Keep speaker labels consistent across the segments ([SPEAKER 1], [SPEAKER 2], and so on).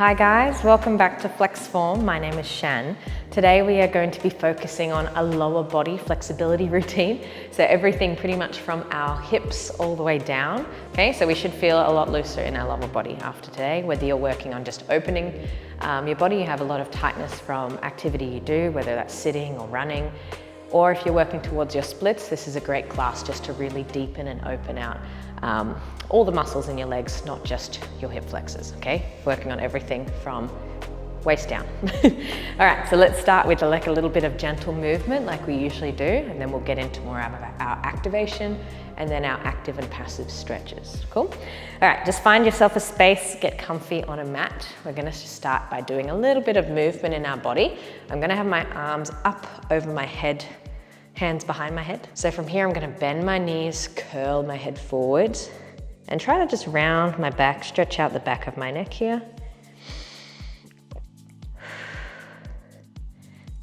[SPEAKER 1] Hi guys, welcome back to Flex Form. My name is Shan. Today we are going to be focusing on a lower body flexibility routine. So everything pretty much from our hips all the way down. Okay, so we should feel a lot looser in our lower body after today, whether you're working on just opening your body, you have a lot of tightness from activity you do, whether that's sitting or running, or if you're working towards your splits, this is a great class just to really deepen and open out all the muscles in your legs, not just your hip flexors, okay? Working on everything from waist down. All right, so let's start with like a little bit of gentle movement like we usually do, and then we'll get into more of our activation and then our active and passive stretches, cool? All right, just find yourself a space, get comfy on a mat. We're gonna start by doing a little bit of movement in our body. I'm gonna have my arms up over my head, hands behind my head. So from here, I'm gonna bend my knees, curl my head forwards, and try to just round my back, stretch out the back of my neck here.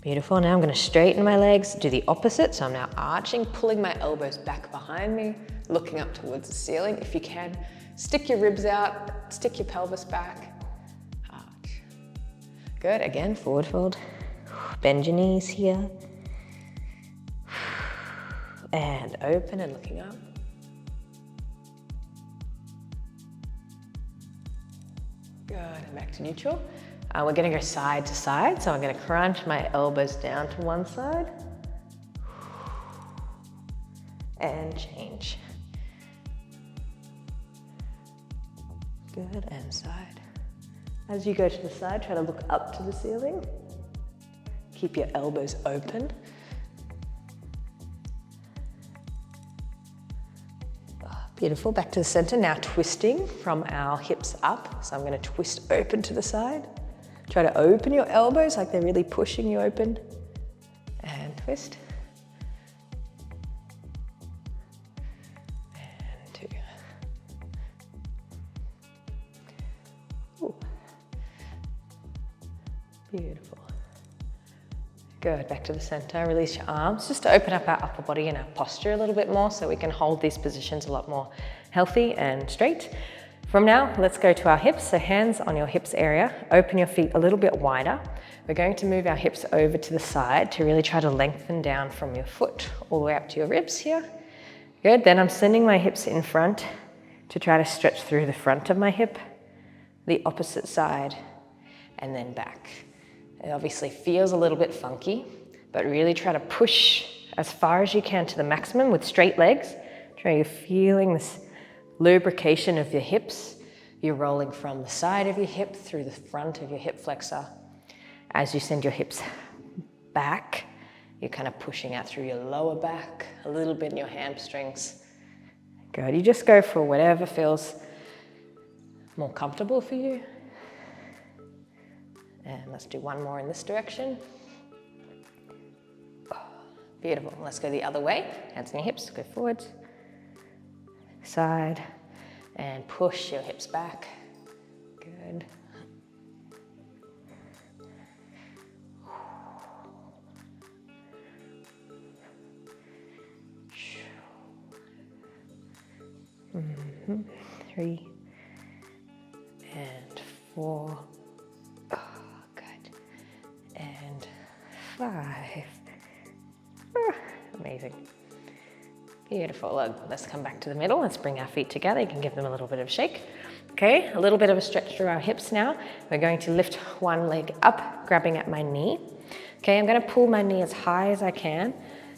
[SPEAKER 1] Beautiful, now I'm gonna straighten my legs, do the opposite. So I'm now arching, pulling my elbows back behind me, looking up towards the ceiling. If you can, stick your ribs out, stick your pelvis back, arch. Good, again, forward fold. Bend your knees here. And open and looking up. Good, and back to neutral. We're gonna go side to side. So I'm gonna crunch my elbows down to one side. And change. Good, and side. As you go to the side, try to look up to the ceiling. Keep your elbows open. Beautiful, back to the center. Now twisting from our hips up. So I'm gonna twist open to the side. Try to open your elbows like they're really pushing you open. And twist. And two. Ooh. Beautiful. Good, back to the center, release your arms, just to open up our upper body and our posture a little bit more so we can hold these positions a lot more healthy and straight. From now, let's go to our hips. So hands on your hips area, open your feet a little bit wider. We're going to move our hips over to the side to really try to lengthen down from your foot all the way up to your ribs here. Good, then I'm sending my hips in front to try to stretch through the front of my hip, the opposite side, and then back. It obviously feels a little bit funky, but really try to push as far as you can to the maximum with straight legs. Try you're feeling this lubrication of your hips. You're rolling from the side of your hip through the front of your hip flexor. As you send your hips back, you're kind of pushing out through your lower back, a little bit in your hamstrings. Good, you just go for whatever feels more comfortable for you. And let's do one more in this direction. Beautiful, let's go the other way. Hands on your hips, go forwards. Side, and push your hips back. Good. Three, and four. And 5. Amazing. Beautiful. Let's come back to the middle. Let's bring our feet together. You can give them a little bit of a shake. Okay, a little bit of a stretch through our hips now. We're going to lift one leg up, grabbing at my knee. Okay, I'm going to pull my knee as high as I can.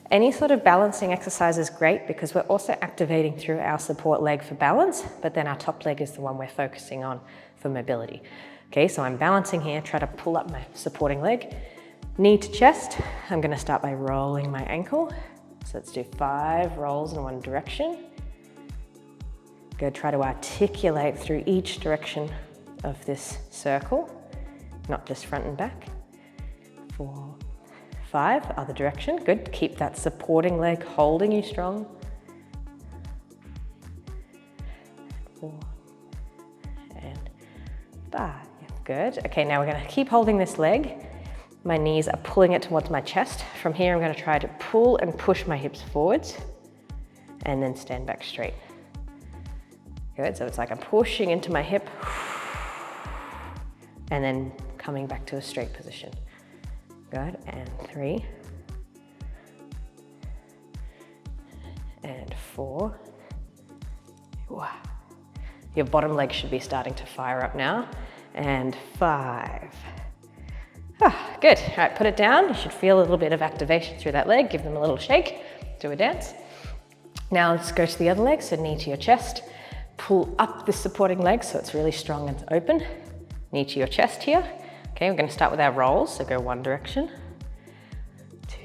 [SPEAKER 1] Any sort of balancing exercise is great because we're also activating through our support leg for balance, but then our top leg is the one we're focusing on for mobility. Okay, so I'm balancing here, try to pull up my supporting leg. Knee to chest, I'm gonna start by rolling my ankle. So let's do 5 rolls in one direction. Good, try to articulate through each direction of this circle, not just front and back. 4, 5, other direction, good. Keep that supporting leg holding you strong. 4, and 5. Good. Okay, now we're going to keep holding this leg. My knees are pulling it towards my chest. From here, I'm going to try to pull and push my hips forwards and then stand back straight. Good, so it's like I'm pushing into my hip and then coming back to a straight position. Good, and 3, and 4. Wow. Your bottom leg should be starting to fire up now, and 5. Ah, good. All right, put it down. You should feel a little bit of activation through that leg. Give them a little shake, do a dance. Now let's go to the other leg, so knee to your chest. Pull up the supporting leg so it's really strong and open. Knee to your chest here. Okay, we're gonna start with our rolls, so go one direction. 2,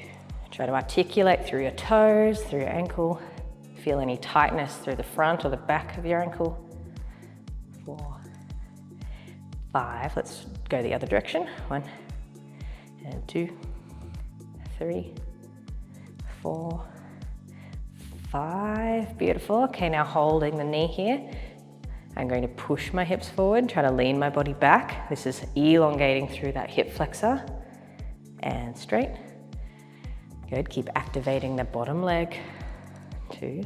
[SPEAKER 1] try to articulate through your toes, through your ankle. Feel any tightness through the front or the back of your ankle. 4, 5, let's go the other direction. 1, and 2, 3, 4, 5, beautiful. Okay, now holding the knee here. I'm going to push my hips forward, try to lean my body back. This is elongating through that hip flexor, and straight. Good, keep activating the bottom leg. 2,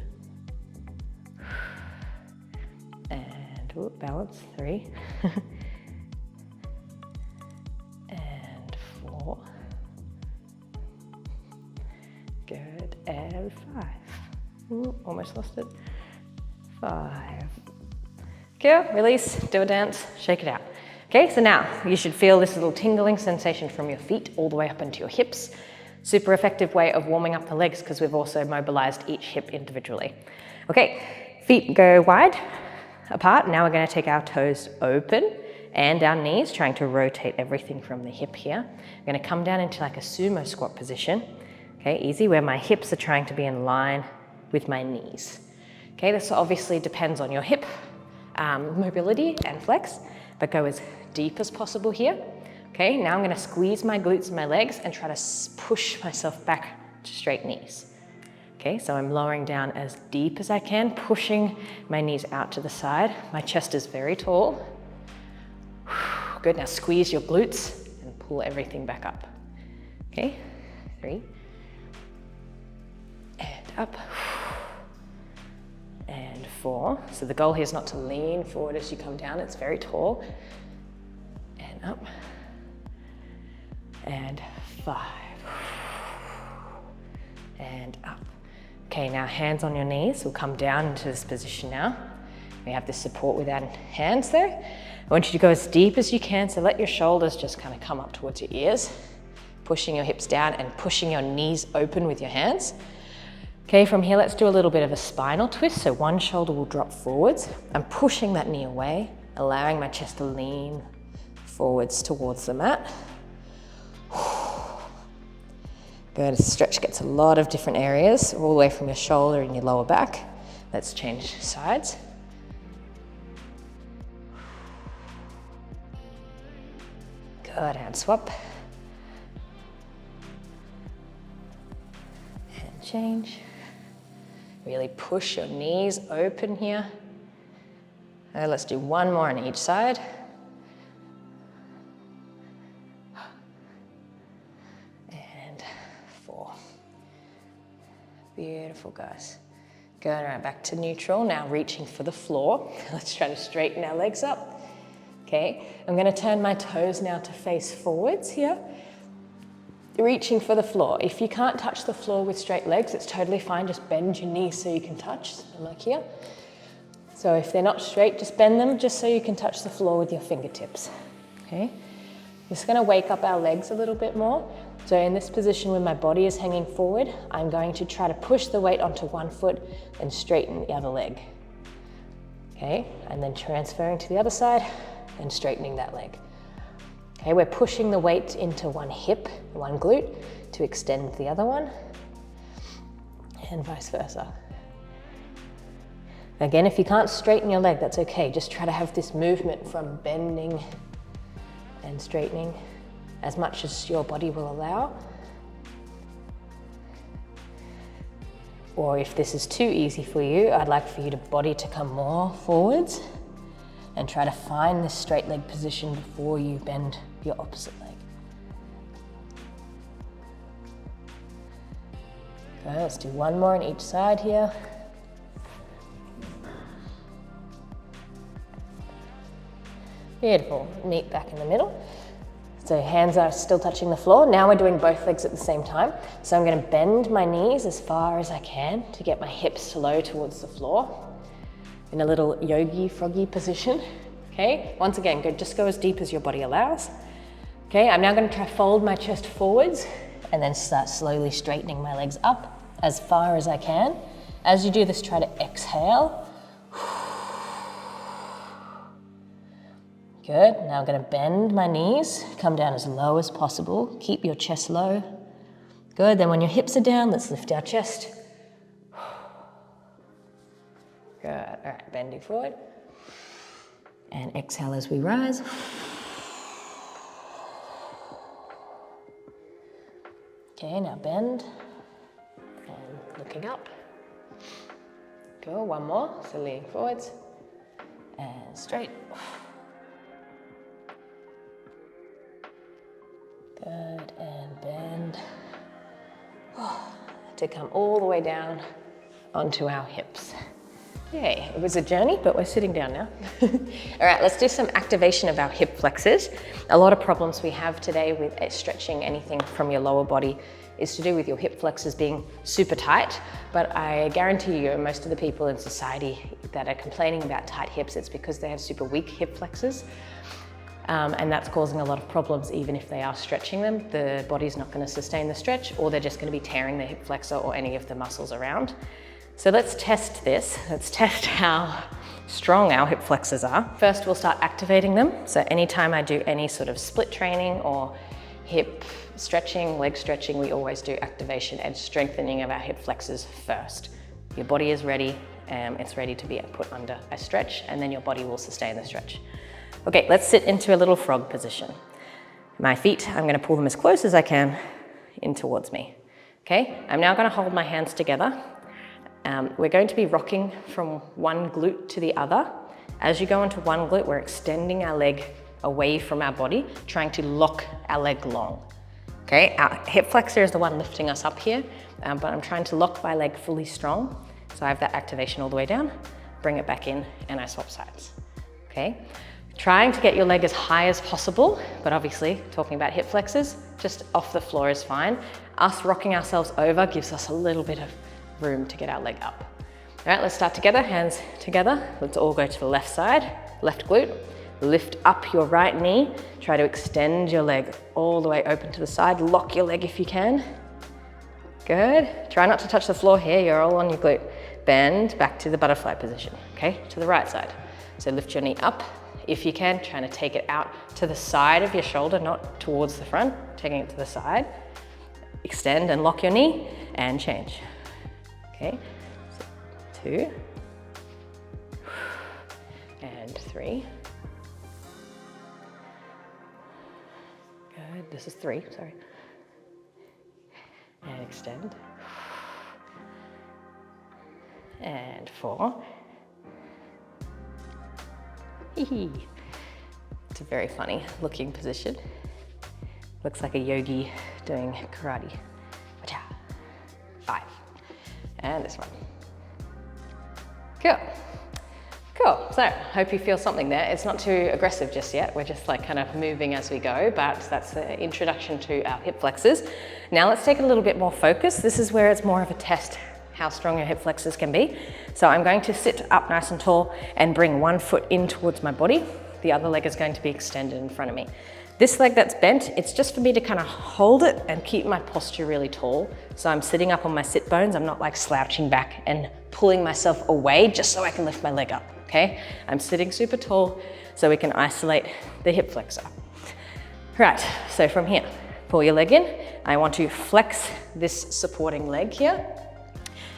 [SPEAKER 1] and balance, 3, and 4, good, and 5. Ooh, almost lost it. 5. Cool, release, do a dance, shake it out. Okay, so now you should feel this little tingling sensation from your feet all the way up into your hips. Super effective way of warming up the legs because we've also mobilized each hip individually. Okay, feet go wide apart. Now we're going to take our toes open and our knees, trying to rotate everything from the hip here. I'm going to come down into like a sumo squat position. Okay, easy, where my hips are trying to be in line with my knees. Okay, this obviously depends on your hip mobility and flex, but go as deep as possible here. Okay, now I'm going to squeeze my glutes and my legs and try to push myself back to straight knees. Okay, so I'm lowering down as deep as I can, pushing my knees out to the side. My chest is very tall. Good, now squeeze your glutes and pull everything back up. Okay, 3, and up, and 4. So the goal here is not to lean forward as you come down, it's very tall. And up, and 5, and up. Okay, now hands on your knees. We'll come down into this position now. We have this support with our hands there. I want you to go as deep as you can, so let your shoulders just kind of come up towards your ears, pushing your hips down and pushing your knees open with your hands. Okay, from here, let's do a little bit of a spinal twist. So one shoulder will drop forwards. I'm pushing that knee away, allowing my chest to lean forwards towards the mat. Good, stretch gets a lot of different areas, all the way from your shoulder and your lower back. Let's change sides. Good, hand swap. And change. Really push your knees open here. Let's do one more on each side. And 4. Beautiful, guys. Going right back to neutral, now reaching for the floor. Let's try to straighten our legs up. Okay, I'm going to turn my toes now to face forwards here. Reaching for the floor. If you can't touch the floor with straight legs, it's totally fine. Just bend your knees so you can touch, like here. So if they're not straight, just bend them just so you can touch the floor with your fingertips. Okay, just going to wake up our legs a little bit more. So in this position where my body is hanging forward, I'm going to try to push the weight onto one foot and straighten the other leg. Okay, and then transferring to the other side and straightening that leg. Okay, we're pushing the weight into one hip, one glute, to extend the other one, and vice versa. Again, if you can't straighten your leg, that's okay. Just try to have this movement from bending and straightening as much as your body will allow. Or if this is too easy for you, I'd like for your body to come more forwards and try to find this straight leg position before you bend your opposite leg. Okay, let's do one more on each side here. Beautiful, meet back in the middle. So hands are still touching the floor. Now we're doing both legs at the same time. So I'm gonna bend my knees as far as I can to get my hips low towards the floor in a little yogi froggy position. Okay, once again, just go as deep as your body allows. Okay, I'm now gonna try fold my chest forwards and then start slowly straightening my legs up as far as I can. As you do this, try to exhale. Good, now I'm gonna bend my knees, come down as low as possible. Keep your chest low. Good, then when your hips are down, let's lift our chest. Good, all right, bending forward. And exhale as we rise. Okay, now bend. And looking up. Cool, one more, so leaning forwards. And straight. Good, and bend. To come all the way down onto our hips. Yay, it was a journey, but we're sitting down now. All right, let's do some activation of our hip flexors. A lot of problems we have today with stretching anything from your lower body is to do with your hip flexors being super tight, but I guarantee you most of the people in society that are complaining about tight hips, it's because they have super weak hip flexors. And that's causing a lot of problems. Even if they are stretching them, the body's not going to sustain the stretch, or they're just going to be tearing the hip flexor or any of the muscles around. So let's test this. Let's test how strong our hip flexors are. First, we'll start activating them. So anytime I do any sort of split training or hip stretching, leg stretching, we always do activation and strengthening of our hip flexors first. Your body is ready, it's ready to be put under a stretch, and then your body will sustain the stretch. Okay, let's sit into a little frog position. My feet, I'm gonna pull them as close as I can in towards me. Okay, I'm now gonna hold my hands together. We're going to be rocking from one glute to the other. As you go into one glute, we're extending our leg away from our body, trying to lock our leg long. Okay, our hip flexor is the one lifting us up here, but I'm trying to lock my leg fully strong. So I have that activation all the way down, bring it back in, and I swap sides. Okay, trying to get your leg as high as possible, but obviously, talking about hip flexors, just off the floor is fine. Us rocking ourselves over gives us a little bit of room to get our leg up. All right, let's start together, hands together. Let's all go to the left side, left glute. Lift up your right knee. Try to extend your leg all the way open to the side. Lock your leg if you can. Good. Try not to touch the floor here, you're all on your glute. Bend back to the butterfly position, okay? To the right side. So lift your knee up if you can, trying to take it out to the side of your shoulder, not towards the front, taking it to the side. Extend and lock your knee and change. Okay, so 2 and 3. Good, this is 3, sorry. And extend. And 4. It's a very funny looking position. Looks like a yogi doing karate. 5. And this one. Cool. Cool, so hope you feel something there. It's not too aggressive just yet. We're just like kind of moving as we go, but that's the introduction to our hip flexors. Now let's take a little bit more focus. This is where it's more of a test how strong your hip flexors can be. So I'm going to sit up nice and tall and bring one foot in towards my body. The other leg is going to be extended in front of me. This leg that's bent, it's just for me to kind of hold it and keep my posture really tall. So I'm sitting up on my sit bones. I'm not like slouching back and pulling myself away just so I can lift my leg up, okay? I'm sitting super tall so we can isolate the hip flexor. Right, so from here, pull your leg in. I want to flex this supporting leg here.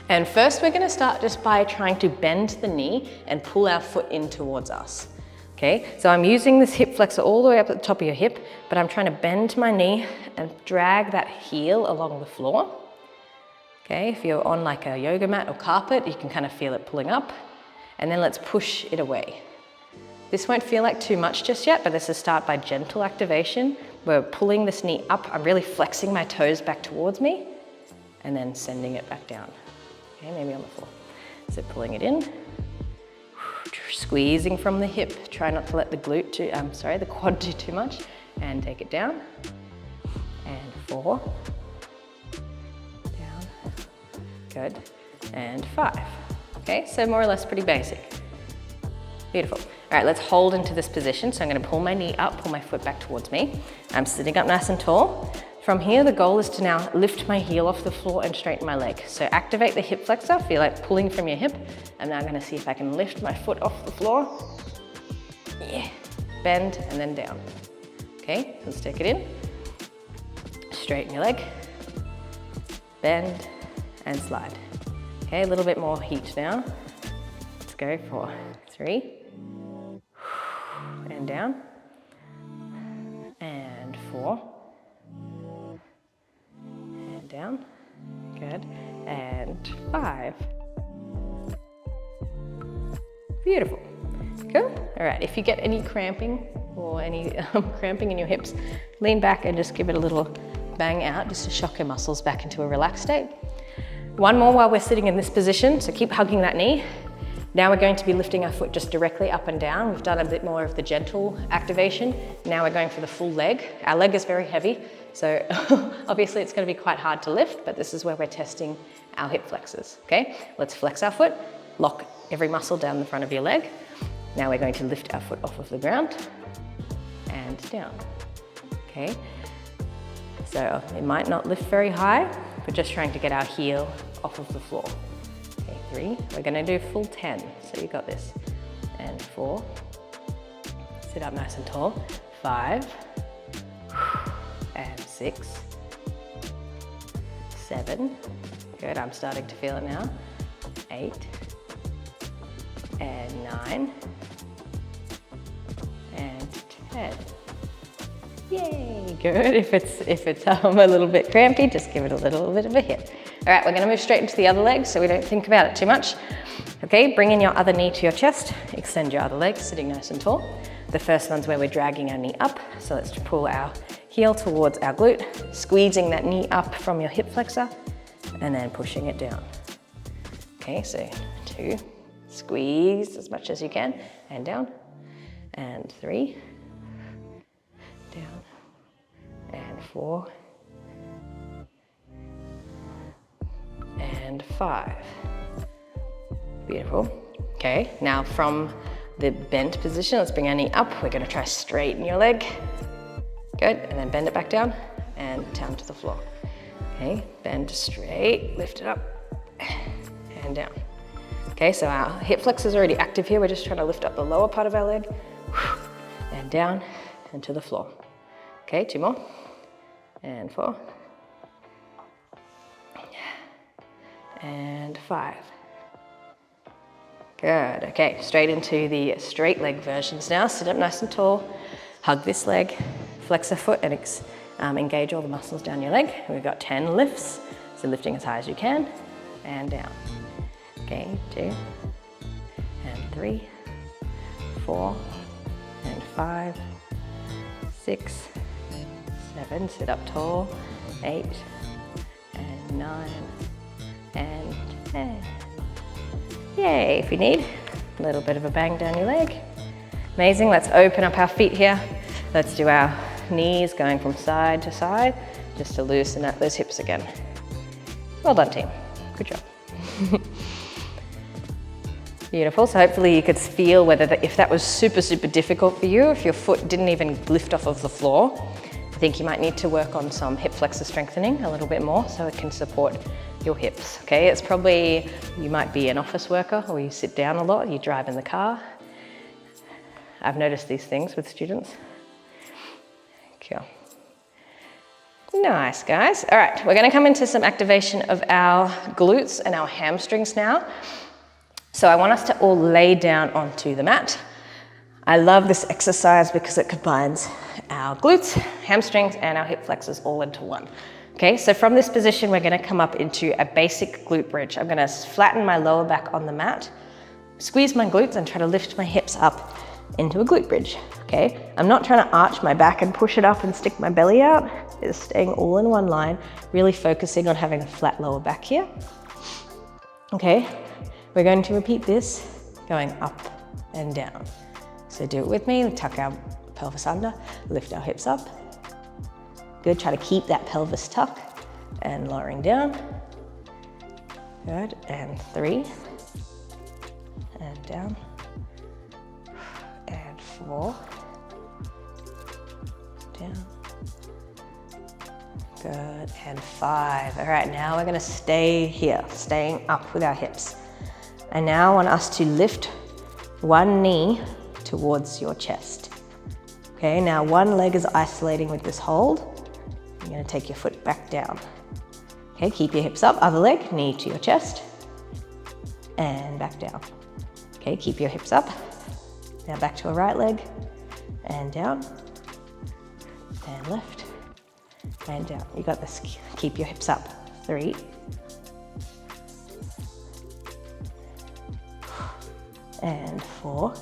[SPEAKER 1] And first we're gonna start just by trying to bend the knee and pull our foot in towards us. Okay, so I'm using this hip flexor all the way up at the top of your hip, but I'm trying to bend my knee and drag that heel along the floor. Okay, if you're on like a yoga mat or carpet, you can kind of feel it pulling up. And then let's push it away. This won't feel like too much just yet, but this is start by gentle activation. We're pulling this knee up. I'm really flexing my toes back towards me and then sending it back down. Okay, maybe on the floor. So pulling it in Squeezing from the hip. Try not to let the the quad do too much. And take it down. And 4. Down. Good. And 5. Okay, so more or less pretty basic. Beautiful. All right, let's hold into this position. So I'm gonna pull my knee up, pull my foot back towards me. I'm sitting up nice and tall. From here, the goal is to now lift my heel off the floor and straighten my leg. So activate the hip flexor, feel like pulling from your hip. I'm now gonna see if I can lift my foot off the floor. Yeah, bend and then down. Okay, let's take it in. Straighten your leg, bend and slide. Okay, a little bit more heat now. Let's go for 3, and down, and 4, and down, good, and 5. Beautiful, cool. All right, if you get any cramping or any cramping in your hips, lean back and just give it a little bang out just to shock your muscles back into a relaxed state. One more while we're sitting in this position, so keep hugging that knee. Now we're going to be lifting our foot just directly up and down. We've done a bit more of the gentle activation. Now we're going for the full leg. Our leg is very heavy, so obviously it's going to be quite hard to lift, but this is where we're testing our hip flexors, okay? Let's flex our foot, lock every muscle down the front of your leg. Now we're going to lift our foot off of the ground and down, okay? So it might not lift very high, but just trying to get our heel off of the floor. Okay, 3, we're gonna do full 10, so you got this. And 4, sit up nice and tall. 5, and 6, 7, good, I'm starting to feel it now. 8, and 9, and 10. Yay, good. If it's a little bit crampy, just give it a little bit of a hit. All right, we're gonna move straight into the other leg so we don't think about it too much. Okay, bring in your other knee to your chest, extend your other leg, sitting nice and tall. The first one's where we're dragging our knee up, so let's pull our heel towards our glute, squeezing that knee up from your hip flexor, and then pushing it down. Okay, so 2, squeeze as much as you can, and down, and 3, down, and 4, and 5. Beautiful. Okay, now from the bent position, let's bring our knee up. We're gonna try straighten your leg. Good, and then bend it back down and down to the floor. Okay, bend straight, lift it up, and down. Okay, so our hip flexor is already active here. We're just trying to lift up the lower part of our leg, and down, and to the floor. Okay, 2 more, and 4, and 5. Good, okay, straight into the straight leg versions now. Sit up nice and tall, hug this leg, flex a foot and engage all the muscles down your leg. We've got 10 lifts, so lifting as high as you can, and down. Okay, 2, and 3, 4, and 5, 6, 7, sit up tall, 8, and 9, and 10. Yay, if you need, a little bit of a bang down your leg. Amazing, let's open up our feet here. Let's do our knees going from side to side, just to loosen up those hips again. Well done, team, good job. Beautiful, so hopefully you could feel if that was super difficult for you, if your foot didn't even lift off of the floor, I think you might need to work on some hip flexor strengthening a little bit more so it can support your hips, okay? It's probably, you might be an office worker or you sit down a lot, you drive in the car. I've noticed these things with students. Cool. Nice, guys. All right, we're gonna come into some activation of our glutes and our hamstrings now. So I want us to all lay down onto the mat. I love this exercise because it combines our glutes, hamstrings, and our hip flexors all into one. Okay, so from this position, we're gonna come up into a basic glute bridge. I'm gonna flatten my lower back on the mat, squeeze my glutes, and try to lift my hips up into a glute bridge, okay? I'm not trying to arch my back and push it up and stick my belly out. It's staying all in one line, really focusing on having a flat lower back here. Okay, we're going to repeat this, going up and down. So do it with me, tuck our pelvis under, lift our hips up. Good, try to keep that pelvis tuck and lowering down. Good, and 3, and down, and 4, down. Good, and 5. All right, now we're gonna stay here, staying up with our hips. I now want us to lift one knee towards your chest. Okay, now one leg is isolating with this hold. You're gonna take your foot back down. Okay, keep your hips up, other leg, knee to your chest, and back down. Okay, keep your hips up. Now back to a right leg, and down, and lift, and down. You got this, keep your hips up. 3, and 4,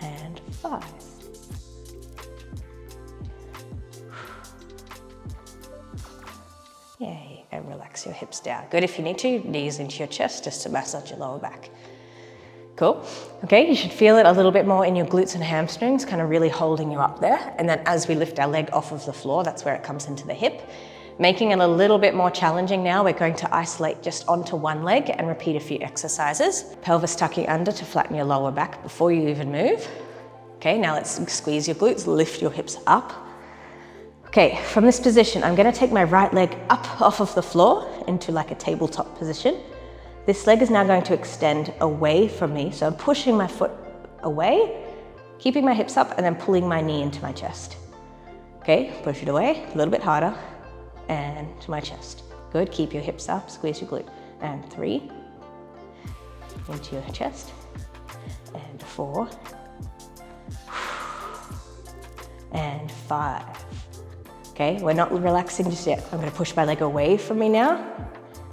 [SPEAKER 1] and 5. Yay, and relax your hips down. Good, if you need to, knees into your chest just to massage your lower back. Cool. Okay, you should feel it a little bit more in your glutes and hamstrings, kind of really holding you up there. And then as we lift our leg off of the floor, that's where it comes into the hip. Making it a little bit more challenging now, we're going to isolate just onto one leg and repeat a few exercises. Pelvis tucking under to flatten your lower back before you even move. Okay, now let's squeeze your glutes, lift your hips up. Okay, from this position, I'm gonna take my right leg up off of the floor into like a tabletop position. This leg is now going to extend away from me. So I'm pushing my foot away, keeping my hips up, and then pulling my knee into my chest. Okay, push it away, a little bit harder, and to my chest. Good, keep your hips up, squeeze your glute. And 3, into your chest, and 4, and 5. Okay, we're not relaxing just yet. I'm gonna push my leg away from me now.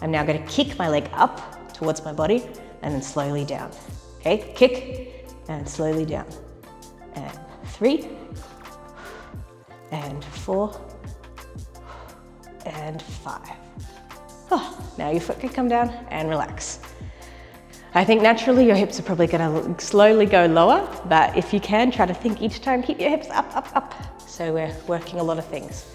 [SPEAKER 1] I'm now gonna kick my leg up towards my body and then slowly down. Okay, kick and slowly down. And 3, and 4, and 5. Oh, now your foot can come down and relax. I think naturally your hips are probably gonna slowly go lower, but if you can, try to think each time, keep your hips up, up, up. So we're working a lot of things.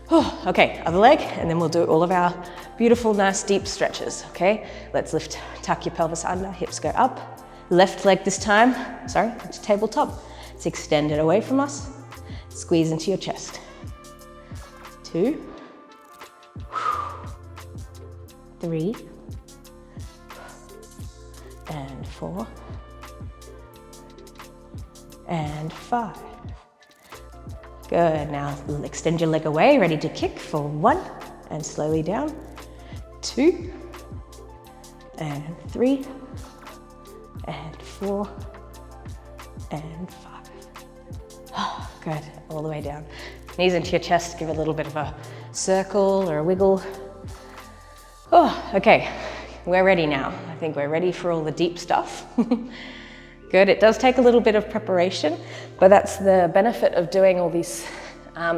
[SPEAKER 1] Oh, okay, other leg, and then we'll do all of our beautiful, nice, deep stretches, okay? Let's lift, tuck your pelvis under, hips go up. Left leg this time, sorry, to tabletop. It's extended away from us. Squeeze into your chest. 2, 3, and 4, and 5. Good, now extend your leg away, ready to kick for 1, and slowly down, 2, and 3, and 4, and 5. Oh, good, all the way down. Knees into your chest, give a little bit of a circle or a wiggle. Oh, okay, we're ready now. I think we're ready for all the deep stuff. Good, it does take a little bit of preparation, but that's the benefit of doing all these,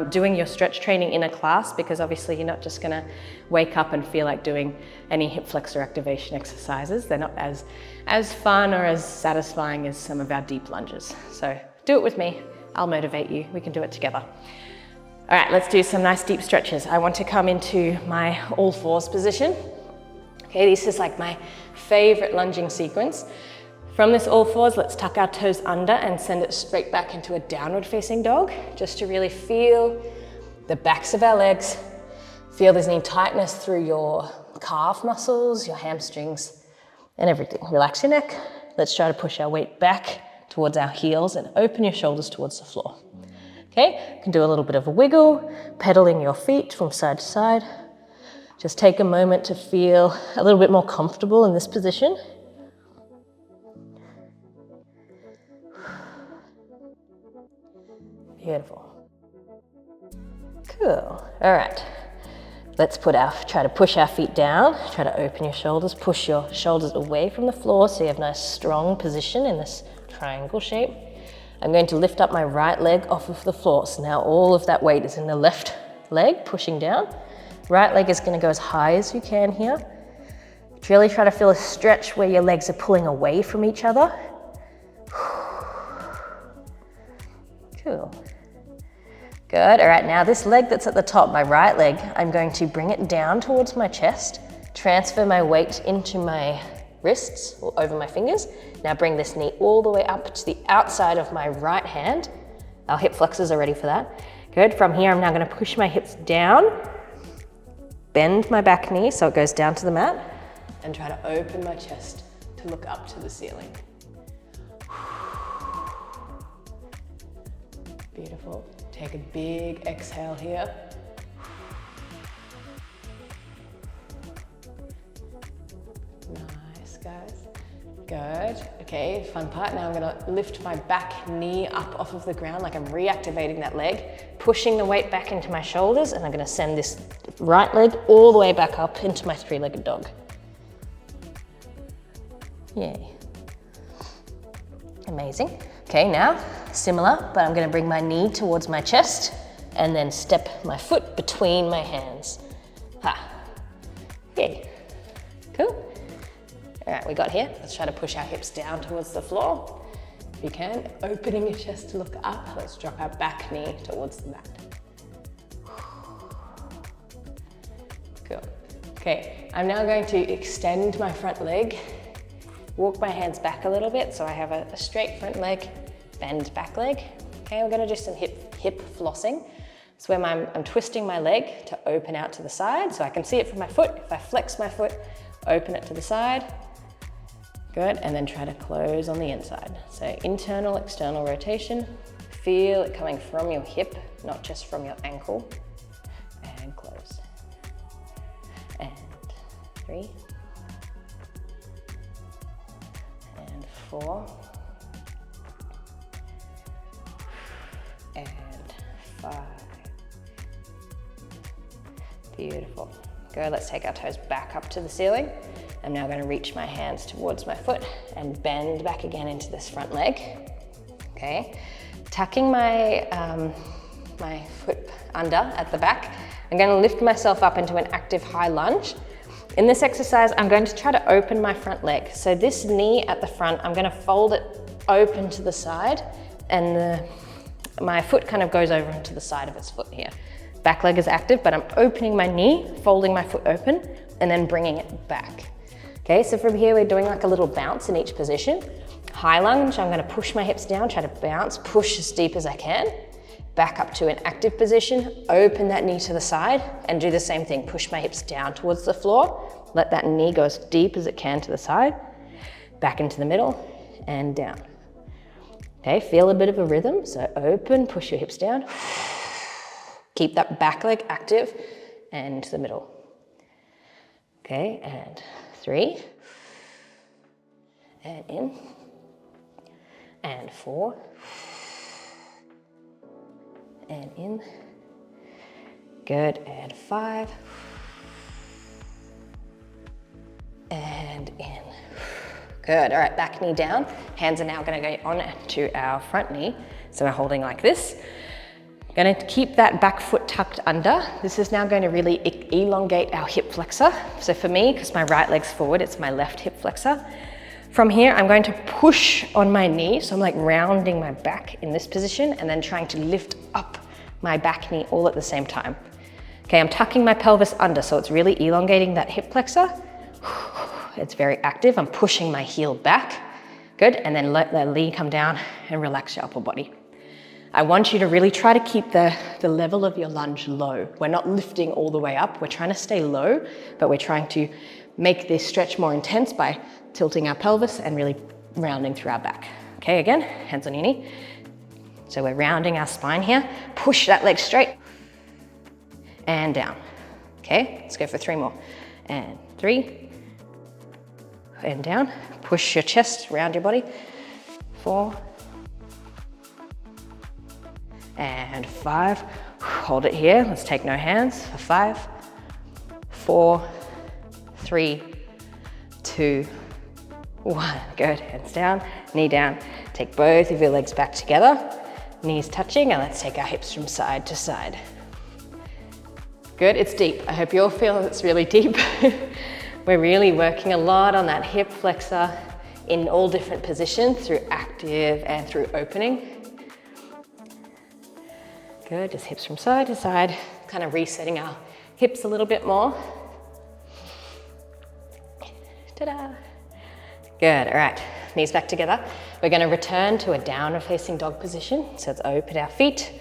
[SPEAKER 1] doing your stretch training in a class, because obviously you're not just gonna wake up and feel like doing any hip flexor activation exercises. They're not as fun or as satisfying as some of our deep lunges. So do it with me, I'll motivate you, we can do it together. All right, let's do some nice deep stretches. I want to come into my all fours position. Okay, this is like my favorite lunging sequence. From this all fours, let's tuck our toes under and send it straight back into a downward facing dog, just to really feel the backs of our legs. Feel there's any tightness through your calf muscles, your hamstrings, and everything. Relax your neck. Let's try to push our weight back towards our heels and open your shoulders towards the floor. Okay, you can do a little bit of a wiggle, pedaling your feet from side to side. Just take a moment to feel a little bit more comfortable in this position. Beautiful. Cool. All right. Let's try to push our feet down. Try to open your shoulders. Push your shoulders away from the floor so you have a nice strong position in this triangle shape. I'm going to lift up my right leg off of the floor. So now all of that weight is in the left leg, pushing down. Right leg is going to go as high as you can here.
[SPEAKER 2] Really try to feel a stretch where your legs are pulling away from each other. Cool. Good, all right, now this leg that's at the top, my right leg, I'm going to bring it down towards my chest, transfer my weight into my wrists or over my fingers. Now bring this knee all the way up to the outside of my right hand. Our hip flexors are ready for that. Good, from here I'm now gonna push my hips down, bend my back knee so it goes down to the mat, and try to open my chest to look up to the ceiling. Beautiful. Take a big exhale here. Nice, guys. Good. Okay, fun part. Now I'm gonna lift my back knee up off of the ground like I'm reactivating that leg, pushing the weight back into my shoulders, and I'm gonna send this right leg all the way back up into my three-legged dog. Yay. Amazing. Okay, now similar, but I'm gonna bring my knee towards my chest and then step my foot between my hands. Yay. Cool. All right, we got here. Let's try to push our hips down towards the floor. If you can, opening your chest to look up. Let's drop our back knee towards the mat. Cool. Okay, I'm now going to extend my front leg, walk my hands back a little bit so I have a straight front leg, bend back leg. Okay, we're gonna do some hip flossing. It's where I'm twisting my leg to open out to the side so I can see it from my foot. If I flex my foot, open it to the side. Good, and then try to close on the inside. So internal, external rotation. Feel it coming from your hip, not just from your ankle. And close. And 3. And 4. And 5. Beautiful. Good, let's take our toes back up to the ceiling. I'm now going to reach my hands towards my foot and bend back again into this front leg. Okay, tucking my, my foot under at the back. I'm going to lift myself up into an active high lunge. In this exercise, I'm going to try to open my front leg. So this knee at the front, I'm going to fold it open to the side, and my foot kind of goes over into the side of its foot here. Back leg is active, but I'm opening my knee, folding my foot open, and then bringing it back. Okay, so from here, we're doing like a little bounce in each position. High lunge, I'm gonna push my hips down, try to bounce, push as deep as I can. Back up to an active position, open that knee to the side, and do the same thing. Push my hips down towards the floor, let that knee go as deep as it can to the side, back into the middle, and down. Okay, feel a bit of a rhythm, so open, push your hips down. Keep that back leg active, and to the middle. Okay, and 3, and in, and 4, and in, good, and 5, and in. Good, all right, back knee down. Hands are now gonna go on to our front knee. So we're holding like this. Gonna keep that back foot tucked under. This is now going to really elongate our hip flexor. So for me, because my right leg's forward, it's my left hip flexor. From here, I'm going to push on my knee. So I'm like rounding my back in this position and then trying to lift up my back knee all at the same time. Okay, I'm tucking my pelvis under, so it's really elongating that hip flexor. It's very active. I'm pushing my heel back. Good, and then let the knee come down and relax your upper body. I want you to really try to keep the level of your lunge low. We're not lifting all the way up. We're trying to stay low, but we're trying to make this stretch more intense by tilting our pelvis and really rounding through our back. Okay, again, hands on your knee. So we're rounding our spine here. Push that leg straight and down. Okay, let's go for 3 more. And 3, and down. Push your chest, round your body. 4, and 5, hold it here. Let's take no hands for 5, 4, 3, 2, 1. Good, hands down, knee down. Take both of your legs back together, knees touching, and let's take our hips from side to side. Good, it's deep. I hope you all feel it's really deep. We're really working a lot on that hip flexor in all different positions through active and through opening. Good, just hips from side to side, kind of resetting our hips a little bit more. Ta-da! Good, all right, knees back together. We're gonna return to a downward facing dog position. So let's open our feet.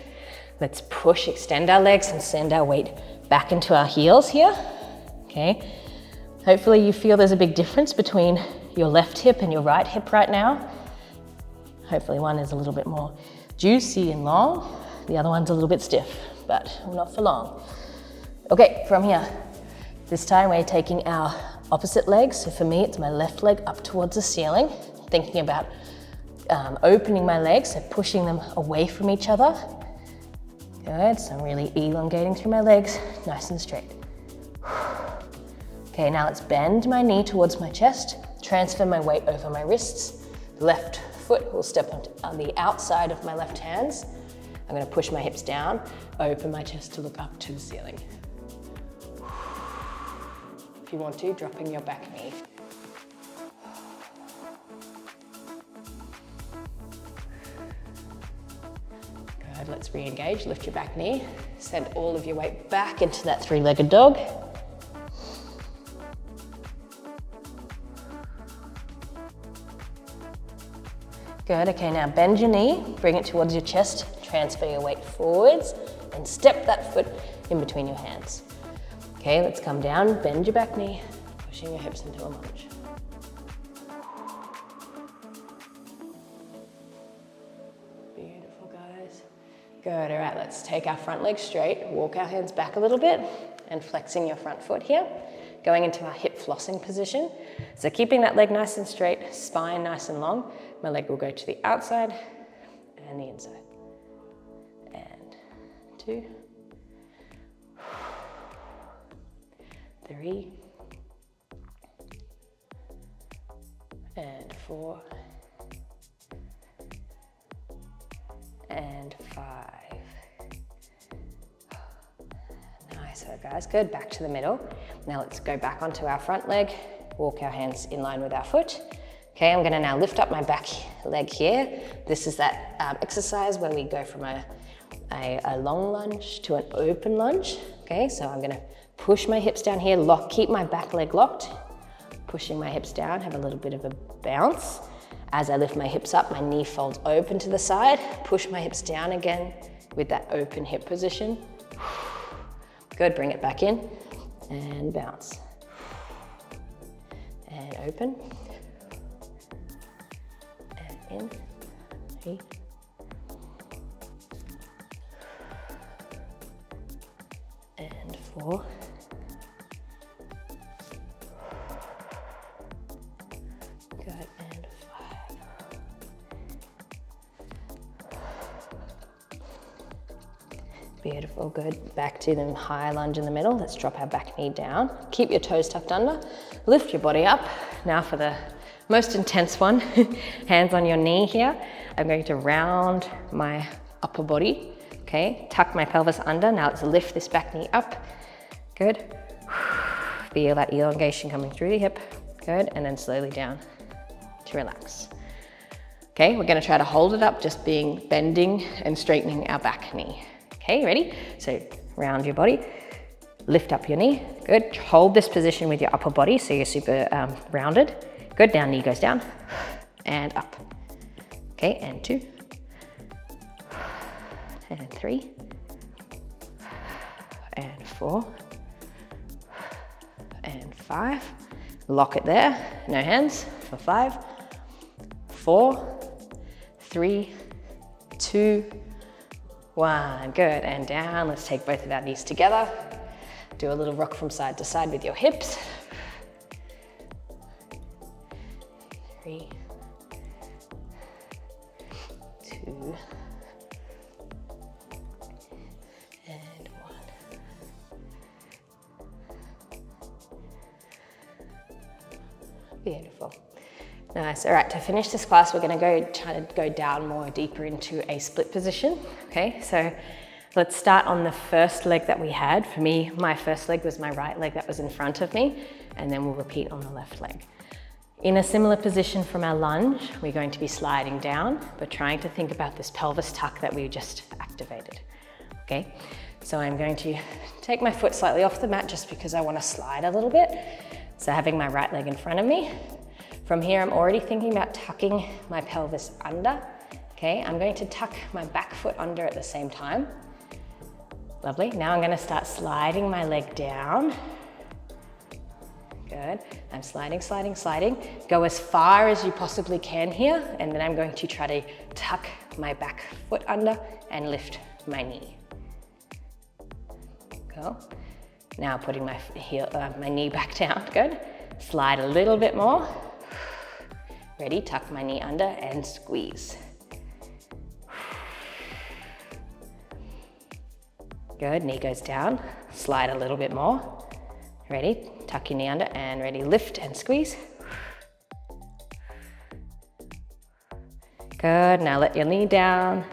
[SPEAKER 2] Let's push, extend our legs and send our weight back into our heels here, okay? Hopefully you feel there's a big difference between your left hip and your right hip right now. Hopefully one is a little bit more juicy and long. The other one's a little bit stiff, but not for long. Okay, from here, this time we're taking our opposite legs. So for me, it's my left leg up towards the ceiling, thinking about opening my legs, so pushing them away from each other. Good, so I'm really elongating through my legs, nice and straight. Okay, now let's bend my knee towards my chest, transfer my weight over my wrists. Left foot will step on the outside of my left hands. I'm gonna push my hips down, open my chest to look up to the ceiling. If you want to, dropping your back knee. Good, let's re-engage, lift your back knee, send all of your weight back into that three-legged dog. Good, okay, now bend your knee, bring it towards your chest, transfer your weight forwards, and step that foot in between your hands. Okay, let's come down, bend your back knee, pushing your hips into a lunge. Beautiful, guys. Good, all right, let's take our front leg straight, walk our hands back a little bit, and flexing your front foot here, going into our hip flossing position. So keeping that leg nice and straight, spine nice and long, my leg will go to the outside and the inside. And 2, 3, and 4, and 5. Nice, so guys, good, back to the middle. Now let's go back onto our front leg, walk our hands in line with our foot. Okay, I'm gonna now lift up my back leg here. This is that exercise where we go from a long lunge to an open lunge. Okay, so I'm gonna push my hips down here, keep my back leg locked, pushing my hips down, have a little bit of a bounce. As I lift my hips up, my knee folds open to the side, push my hips down again with that open hip position. Good, bring it back in and bounce. And open. And in. 3. And 4. Good, and 5. Beautiful, good. Back to the high lunge in the middle. Let's drop our back knee down. Keep your toes tucked under. Lift your body up. Now for the most intense one, hands on your knee here. I'm going to round my upper body, okay? Tuck my pelvis under. Now let's lift this back knee up. Good. Feel that elongation coming through the hip. Good, and then slowly down to relax. Okay, we're gonna try to hold it up, just bending and straightening our back knee. Okay, ready? So round your body, lift up your knee. Good, hold this position with your upper body so you're super rounded. Good, down, knee goes down and up. Okay, and 2, and 3, and 4, and 5. Lock it there, no hands for 5, 4, 3, 2, 1. Good, and down. Let's take both of our knees together. Do a little rock from side to side with your hips. 3, 2, and 1. Beautiful. Nice. All right, to finish this class, we're going to try to go down more deeper into a split position. Okay, so Let's start on the first leg that we had. For me, my first leg was my right leg that was in front of me, and then we'll repeat on the left leg. In a similar position from our lunge, we're going to be sliding down, but trying to think about this pelvis tuck that we just activated, okay? So I'm going to take my foot slightly off the mat just because I want to slide a little bit. So having my right leg in front of me. From here, I'm already thinking about tucking my pelvis under, okay? I'm going to tuck my back foot under at the same time. Lovely. Now I'm going to start sliding my leg down. Good. I'm sliding, sliding, sliding. Go as far as you possibly can here, and then I'm going to try to tuck my back foot under and lift my knee. Go. Now putting my knee back down. Good. Slide a little bit more. Ready? Tuck my knee under and squeeze. Good. Knee goes down. Slide a little bit more. Ready? Tuck your knee under and ready, lift and squeeze. Good, now let your knee down.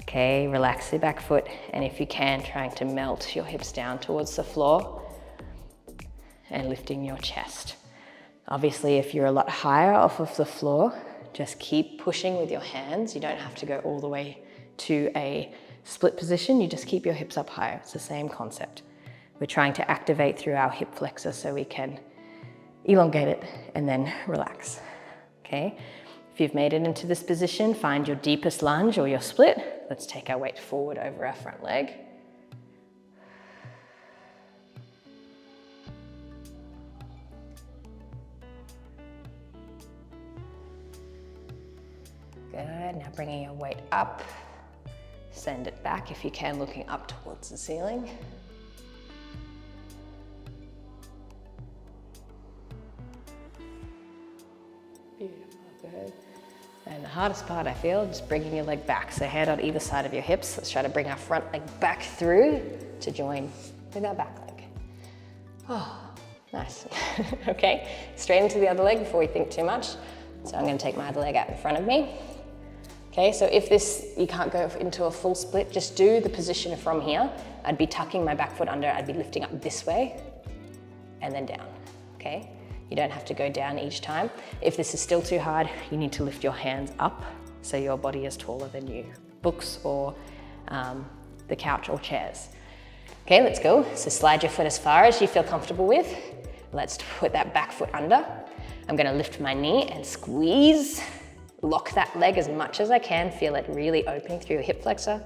[SPEAKER 2] Okay, relax your back foot, and if you can, trying to melt your hips down towards the floor and lifting your chest. Obviously, if you're a lot higher off of the floor, just keep pushing with your hands. You don't have to go all the way to a split position, you just keep your hips up higher. It's the same concept. We're trying to activate through our hip flexor so we can elongate it and then relax, okay? If you've made it into this position, find your deepest lunge or your split. Let's take our weight forward over our front leg. Good, now bringing your weight up. Send it back if you can, looking up towards the ceiling. Beautiful, good. And the hardest part, I feel, just bringing your leg back. So hand on either side of your hips. Let's try to bring our front leg back through to join with our back leg. Oh, nice. Okay, straight into the other leg before we think too much. So I'm going to take my other leg out in front of me. Okay, so if you can't go into a full split, just do the position from here. I'd be tucking my back foot under, I'd be lifting up this way and then down, okay? You don't have to go down each time. If this is still too hard, you need to lift your hands up so your body is taller than you. Books or the couch or chairs. Okay, let's go. So slide your foot as far as you feel comfortable with. Let's put that back foot under. I'm gonna lift my knee and squeeze. Lock that leg as much as I can. Feel it really opening through your hip flexor.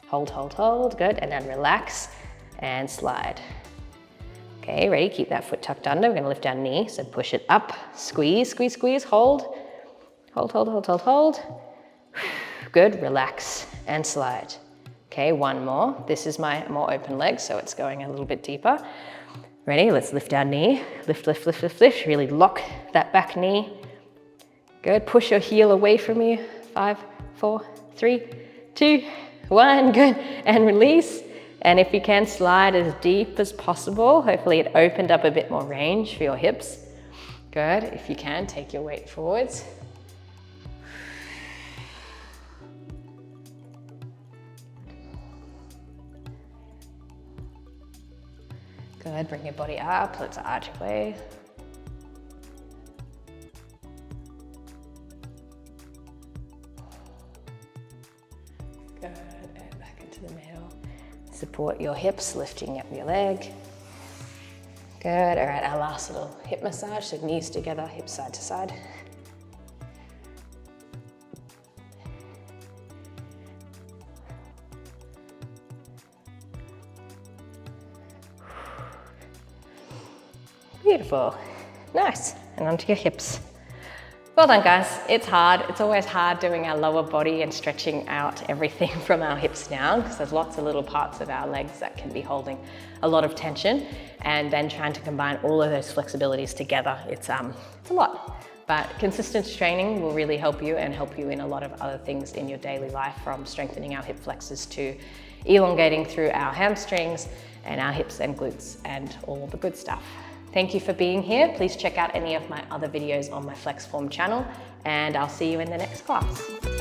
[SPEAKER 2] Hold, hold, hold, good. And then relax and slide. Okay, ready? Keep that foot tucked under. We're gonna lift our knee, so push it up. Squeeze, squeeze, squeeze, hold. Hold, hold, hold, hold, hold. Good, relax and slide. Okay, one more. This is my more open leg, so it's going a little bit deeper. Ready? Let's lift our knee. Lift, lift, lift, lift, lift. Really lock that back knee. Good, push your heel away from you. 5, 4, 3, 2, 1, good. And release. And if you can, slide as deep as possible. Hopefully it opened up a bit more range for your hips. Good, if you can, take your weight forwards. Good, bring your body up, let's arch away. Good, and back into the middle. Support your hips, lifting up your leg. Good, all right, our last little hip massage, so knees together, hips side to side. Beautiful, nice, and onto your hips. Well done, guys. It's hard. It's always hard doing our lower body and stretching out everything from our hips down because there's lots of little parts of our legs that can be holding a lot of tension, and then trying to combine all of those flexibilities together. It's a lot, but consistent training will really help you and help you in a lot of other things in your daily life, from strengthening our hip flexors to elongating through our hamstrings and our hips and glutes and all the good stuff. Thank you for being here. Please check out any of my other videos on my FlexForm channel, and I'll see you in the next class.